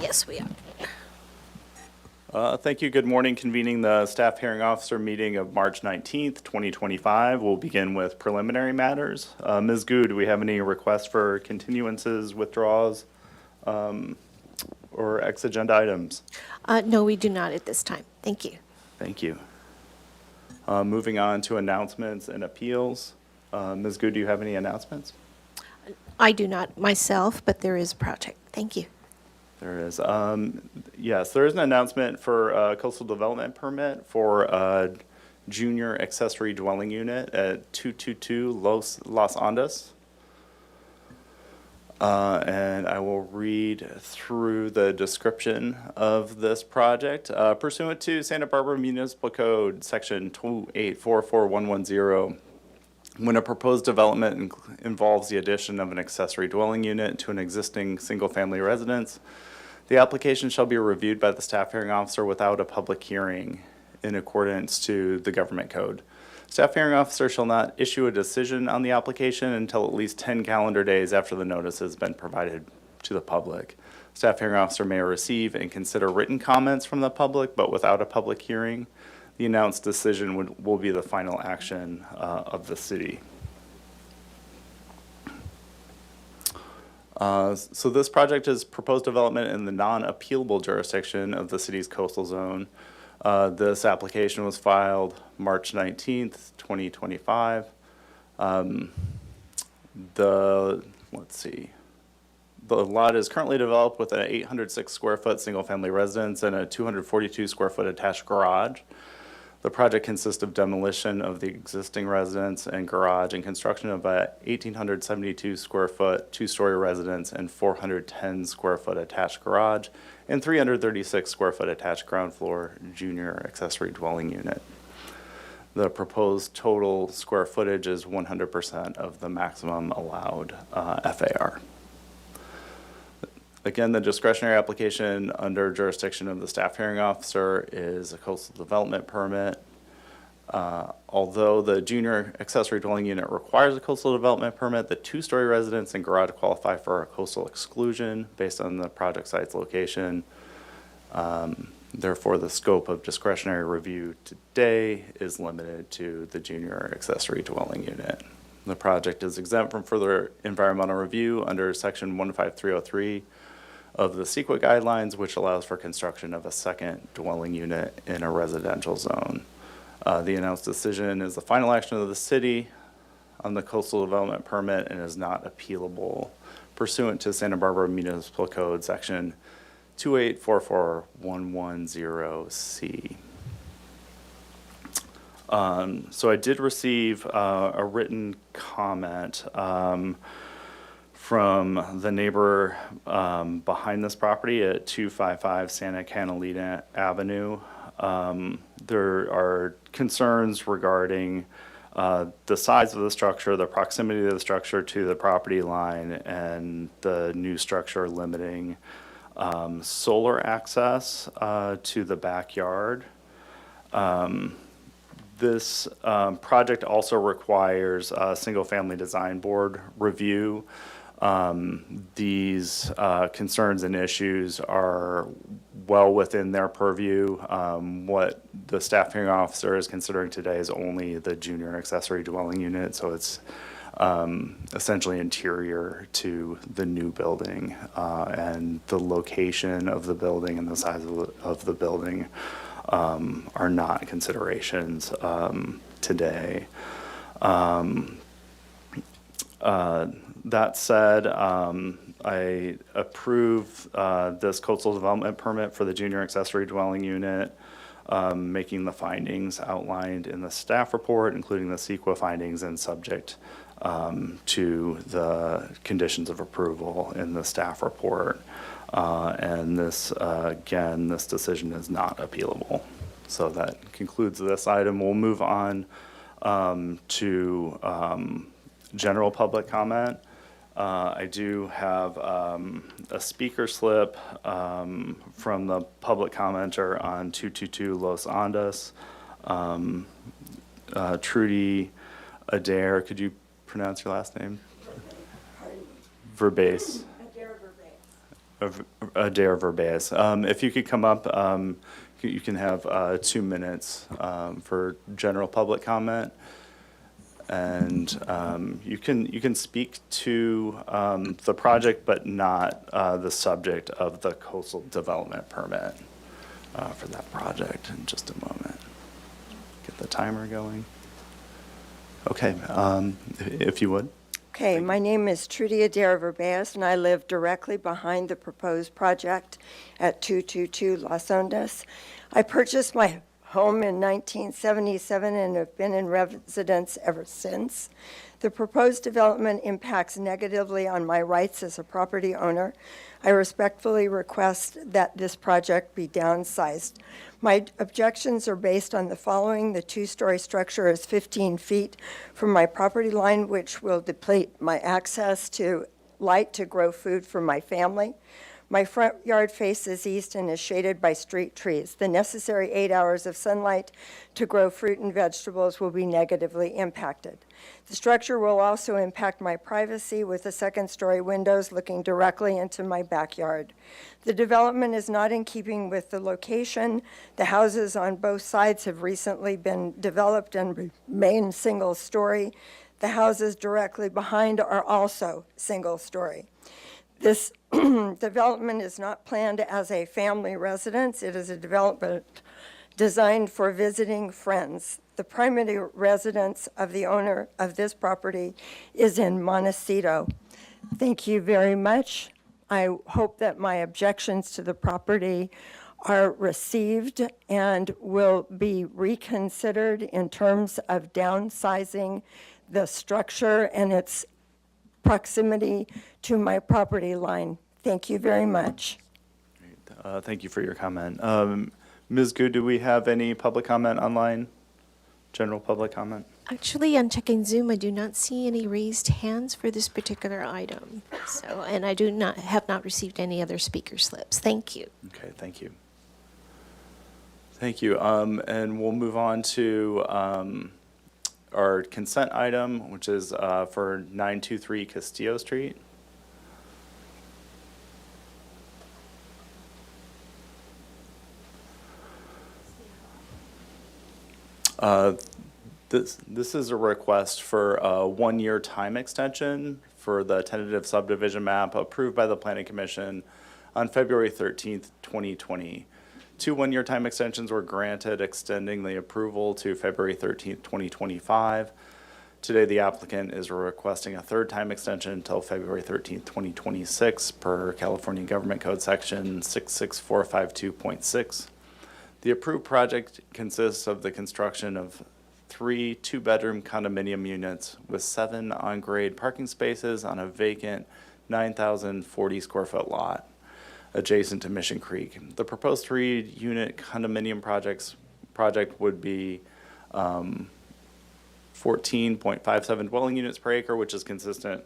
Yes, we are. Thank you. Good morning. Convening the Staff Hearing Officer meeting of March 19th, 2025. We'll begin with preliminary matters. Ms. Gu, do we have any requests for continuances, withdrawals, or ex-agenda items? No, we do not at this time. Thank you. Thank you. Moving on to announcements and appeals. Ms. Gu, do you have any announcements? I do not myself, but there is a project. Thank you. There is. Yes, there is an announcement for a coastal development permit for a junior accessory dwelling unit at 222 Los Andes. And I will read through the description of this project. Pursuant to Santa Barbara Municipal Code, Section 2844110, when a proposed development involves the addition of an accessory dwelling unit to an existing single-family residence, the application shall be reviewed by the staff hearing officer without a public hearing in accordance to the government code. Staff hearing officer shall not issue a decision on the application until at least 10 calendar days after the notice has been provided to the public. Staff hearing officer may receive and consider written comments from the public, but without a public hearing. The announced decision will be the final action of the city. So this project is proposed development in the non-appealable jurisdiction of the city's coastal zone. This application was filed March 19th, 2025. The lot is currently developed with an 806 square foot single family residence and a 242 square foot attached garage. The project consists of demolition of the existing residence and garage and construction of a 1,872 square foot two-story residence and 410 square foot attached garage and 336 square foot attached ground floor junior accessory dwelling unit. The proposed total square footage is 100% of the maximum allowed FAR. Again, the discretionary application under jurisdiction of the staff hearing officer is a coastal development permit. Although the junior accessory dwelling unit requires a coastal development permit, the two-story residence and garage qualify for a coastal exclusion based on the project site's location. Therefore, the scope of discretionary review today is limited to the junior accessory dwelling unit. The project is exempt from further environmental review under Section 15303 of the CEQA guidelines, which allows for construction of a second dwelling unit in a residential zone. The announced decision is the final action of the city on the coastal development permit and is not appealable pursuant to Santa Barbara Municipal Code Section 2844110C. So I did receive a written comment from the neighbor behind this property at 255 Santa Catalina Avenue. There are concerns regarding the size of the structure, the proximity of the structure to the property line, and the new structure limiting solar access to the backyard. This project also requires a single-family design board review. These concerns and issues are well within their purview. What the staff hearing officer is considering today is only the junior accessory dwelling unit, so it's essentially interior to the new building, and the location of the building and the size of the building are not considerations today. That said, I approve this coastal development permit for the junior accessory dwelling unit, making the findings outlined in the staff report, including the CEQA findings and subject to the conditions of approval in the staff report. And this, again, this decision is not appealable. So that concludes this item. We'll move on to general public comment. I do have a speaker slip from the public commenter on 222 Los Andes. Trudy Adair, could you pronounce your last name? Verbase. Adair Verbeas. If you could come up, you can have 2 minutes for general public comment. And you can speak to the project, but not the subject of the coastal development permit for that project in just a moment. Get the timer going. Okay, if you would. Okay, my name is Trudy Adair Verbeas, and I live directly behind the proposed project at 222 Las Ondas. I purchased my home in 1977 and have been in residence ever since. The proposed development impacts negatively on my rights as a property owner. I respectfully request that this project be downsized. My objections are based on the following. The two-story structure is 15 feet from my property line, which will deplete my access to light to grow food for my family. My front yard faces east and is shaded by street trees. The necessary 8 hours of sunlight to grow fruit and vegetables will be negatively impacted. The structure will also impact my privacy with the second-story windows looking directly into my backyard. The development is not in keeping with the location. The houses on both sides have recently been developed and remain single-story. The houses directly behind are also single-story. This development is not planned as a family residence. It is a development designed for visiting friends. The primary residence of the owner of this property is in Montecito. Thank you very much. I hope that my objections to the property are received and will be reconsidered in terms of downsizing the structure and its proximity to my property line. Thank you very much. Thank you for your comment. Ms. Gu, do we have any public comment online? General public comment? Actually, on checking Zoom, I do not see any raised hands for this particular item. So, and I have not received any other speaker slips. Thank you. Okay, thank you. Thank you. And we'll move on to our consent item, which is for 923 Castillo Street. This is a request for a 1-year time extension for the tentative subdivision map approved by the Planning Commission on February 13th, 2020. 2 1-year time extensions were granted, extending the approval to February 13th, 2025. Today, the applicant is requesting a 3rd time extension until February 13th, 2026 per California Government Code Section 66452.6. The approved project consists of the construction of 3 2-bedroom condominium units with 7 on-grade parking spaces on a vacant 9,040 square foot lot adjacent to Mission Creek. The proposed 3-unit condominium project would be 14.57 dwelling units per acre, which is consistent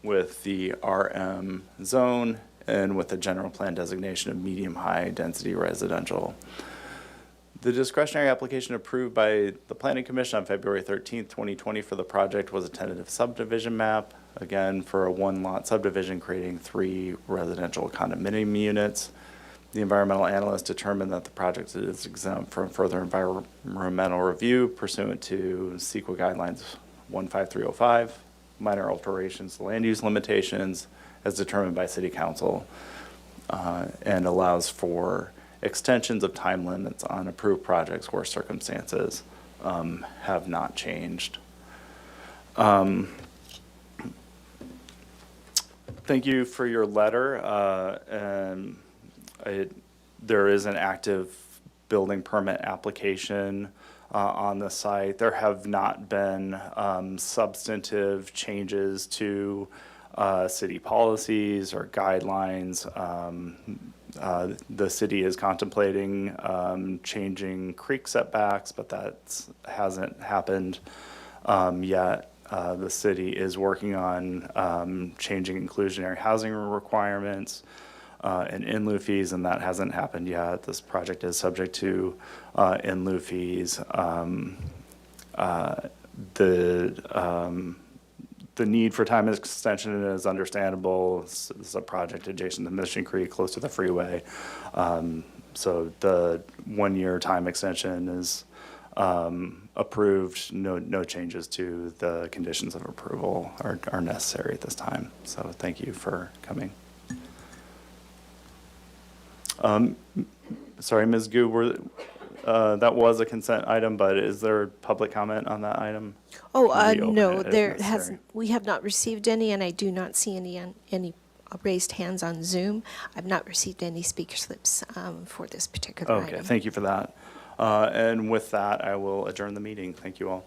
with the RM zone and with the general plan designation of medium-high density residential. The discretionary application approved by the Planning Commission on February 13th, 2020 for the project was a tentative subdivision map, again, for a 1-lot subdivision creating 3 residential condominium units. The environmental analyst determined that the project is exempt from further environmental review pursuant to CEQA guidelines 15305, minor alterations to land use limitations as determined by City Council, and allows for extensions of time limits on approved projects where circumstances have not changed. Thank you for your letter. And there is an active building permit application on the site. There have not been substantive changes to city policies or guidelines. The city is contemplating changing creek setbacks, but that hasn't happened yet. The city is working on changing inclusionary housing requirements and in-lieu fees, and that hasn't happened yet. This project is subject to in-lieu fees. The the need for time extension is understandable. It's a project adjacent to Mission Creek, close to the freeway. So the 1-year time extension is approved. No changes to the conditions of approval are necessary at this time. So thank you for coming. Sorry, Ms. Gu, that was a consent item, but is there public comment on that item? Oh, Can we open no, it if there necessary? hasn't, we have not received any, and I do not see any raised hands on Zoom. I've not received any speaker slips for this particular Okay, item. thank you for that. And with that, I will adjourn the meeting. Thank you all.